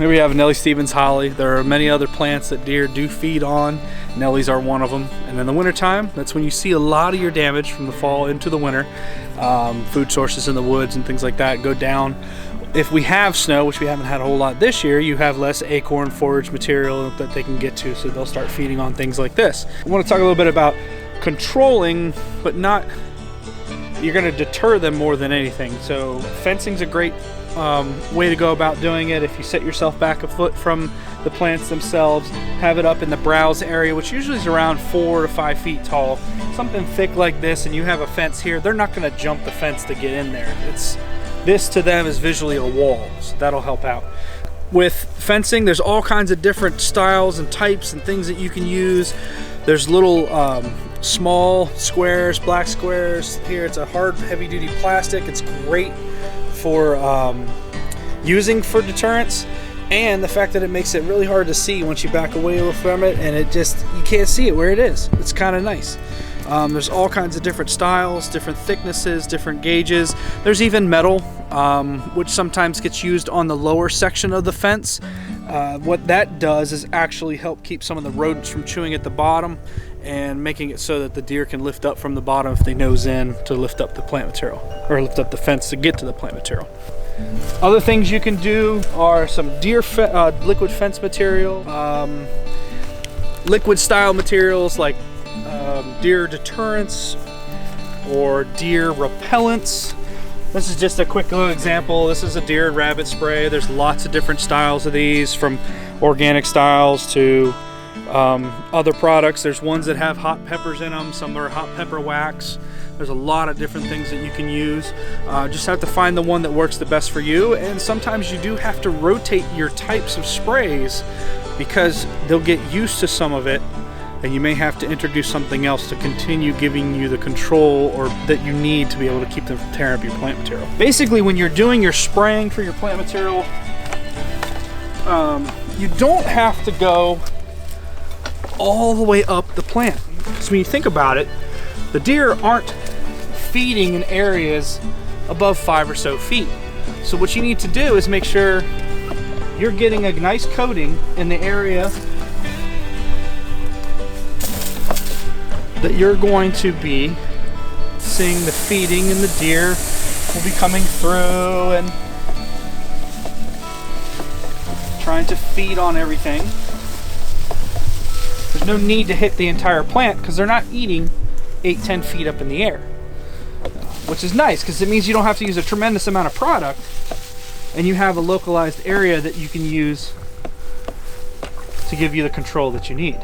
Here we have Nellie Stevens holly. There are many other plants that deer do feed on. Nellies are one of them. And in the wintertime, that's when you see a lot of your damage from the fall into the winter. Food sources in the woods and things like that go down. If we have snow, which we haven't had a whole lot this year, you have less acorn forage material that they can get to, so they'll start feeding on things like this. I want to talk a little bit about controlling, but not, you're going to deter them more than anything. So fencing's a great way to go about doing it. If you set yourself back a foot from the plants themselves, have it up in the browse area, which usually is around 4 to 5 feet tall, something thick like this, and you have a fence here, they're not going to jump the fence to get in there. This to them is visually a wall, so that'll help out. With fencing, there's all kinds of different styles and types and things that you can use. There's little small squares, black squares. Here it's a hard, heavy-duty plastic. It's great for using for deterrents, and the fact that it makes it really hard to see once you back away a little from it, and you can't see it where it is. It's kind of nice. There's all kinds of different styles, different thicknesses, different gauges. There's even metal, which sometimes gets used on the lower section of the fence. What that does is actually help keep some of the rodents from chewing at the bottom and making it so that the deer can lift up from the bottom if they nose in to lift up the plant material, or lift up the fence to get to the plant material. Other things you can do are some deer liquid fence material, liquid style materials like deer deterrents or deer repellents. This is just a quick little example. This is a deer and rabbit spray. There's lots of different styles of these, from organic styles to other products. There's ones that have hot peppers in them, some are hot pepper wax. There's a lot of different things that you can use. Just have to find the one that works the best for you, and sometimes you do have to rotate your types of sprays because they'll get used to some of it, and you may have to introduce something else to continue giving you the control or that you need to be able to keep them from tearing up your plant material. Basically, when you're doing your spraying for your plant material, you don't have to go all the way up the plant. So when you think about it, the deer aren't feeding in areas above 5 or so feet. So what you need to do is make sure you're getting a nice coating in the area that you're going to be seeing the feeding, and the deer will be coming through and trying to feed on everything. There's no need to hit the entire plant because they're not eating 8-10 feet up in the air, which is nice because it means you don't have to use a tremendous amount of product, and you have a localized area that you can use to give you the control that you need.